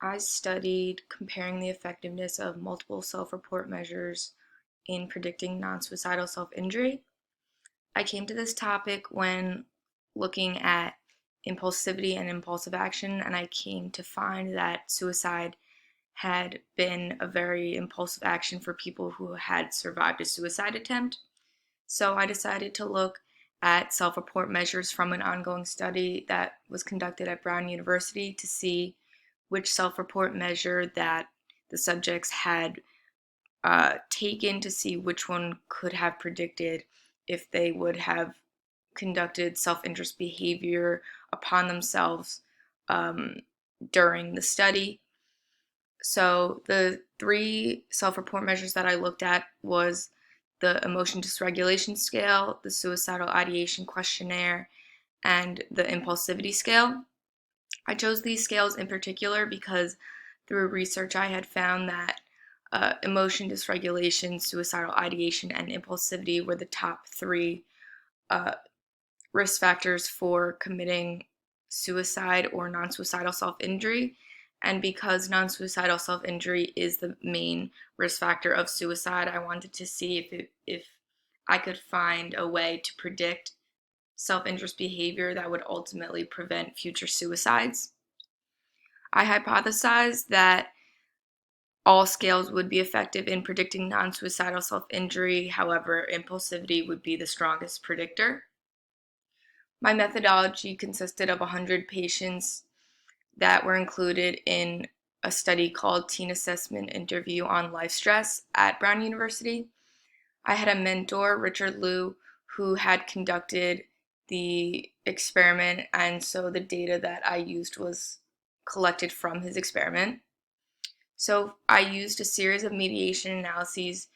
I studied comparing the effectiveness of multiple self-report measures in predicting non-suicidal self-injury. I came to this topic when looking at impulsivity and impulsive action, and I came to find that suicide had been a very impulsive action for people who had survived a suicide attempt. So I decided to look at self-report measures from an ongoing study that was conducted at Brown University to see which self-report measure that the subjects had taken to see which one could have predicted if they would have conducted self-interest behavior upon themselves um, during the study. So the three self-report measures that I looked at was the emotion dysregulation scale, the suicidal ideation questionnaire, and the impulsivity scale. I chose these scales in particular because through research I had found that emotion dysregulation, suicidal ideation, and impulsivity were the top three uh, risk factors for committing suicide or non-suicidal self-injury. And because non-suicidal self-injury is the main risk factor of suicide, I wanted to see if I could find a way to predict self-interest behavior that would ultimately prevent future suicides. I hypothesized that all scales would be effective in predicting non-suicidal self-injury. However, impulsivity would be the strongest predictor. My methodology consisted of 100 patients that were included in a study called Teen Assessment Interview on Life Stress at Brown University. I had a mentor, Richard Liu, who had conducted the experiment, and so the data that I used was collected from his experiment. So I used a series of mediation analyses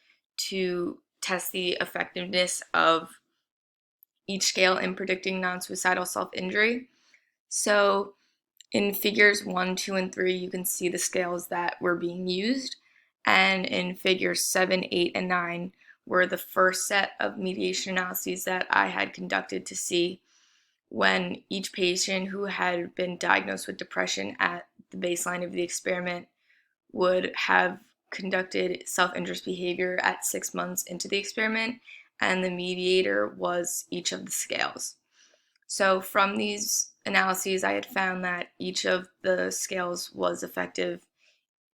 to test the effectiveness of each scale in predicting non-suicidal self-injury. So in figures 1, 2, and 3, you can see the scales that were being used. And in figures 7, 8, and 9 were the first set of mediation analyses that I had conducted to see when each patient who had been diagnosed with depression at the baseline of the experiment would have conducted self-interest behavior at 6 months into the experiment, and the mediator was each of the scales. So from these analyses, I had found that each of the scales was effective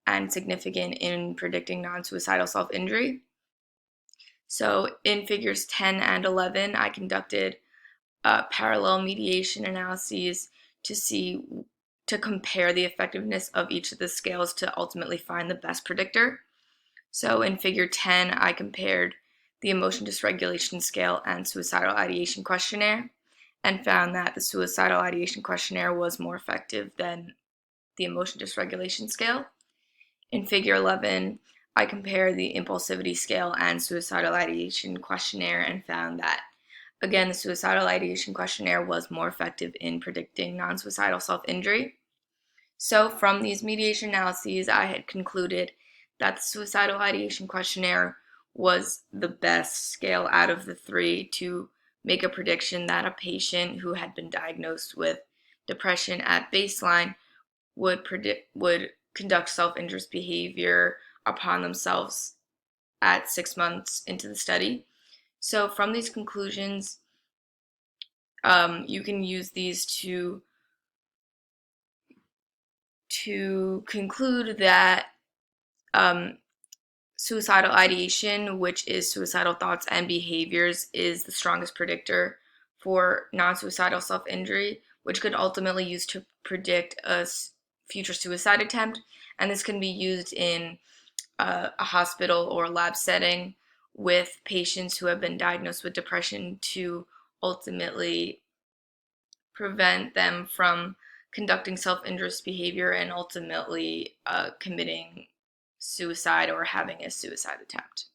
and significant in predicting non-suicidal self-injury. So in figures 10 and 11, I conducted parallel mediation analyses to compare the effectiveness of each of the scales to ultimately find the best predictor. So in figure 10, I compared the emotion dysregulation scale and suicidal ideation questionnaire and found that the suicidal ideation questionnaire was more effective than the emotion dysregulation scale. In figure 11, I compared the impulsivity scale and suicidal ideation questionnaire and found that, again, the suicidal ideation questionnaire was more effective in predicting non-suicidal self-injury. So from these mediation analyses, I had concluded that the suicidal ideation questionnaire was the best scale out of the three to make a prediction that a patient who had been diagnosed with depression at baseline would conduct self-interest behavior upon themselves at 6 months into the study. So from these conclusions, you can use these to conclude that um, suicidal ideation, which is suicidal thoughts and behaviors, is the strongest predictor for non-suicidal self-injury, which could ultimately use to predict a future suicide attempt. And this can be used in a hospital or lab setting with patients who have been diagnosed with depression to ultimately prevent them from conducting self-interest behavior and ultimately committing suicide or having a suicide attempt.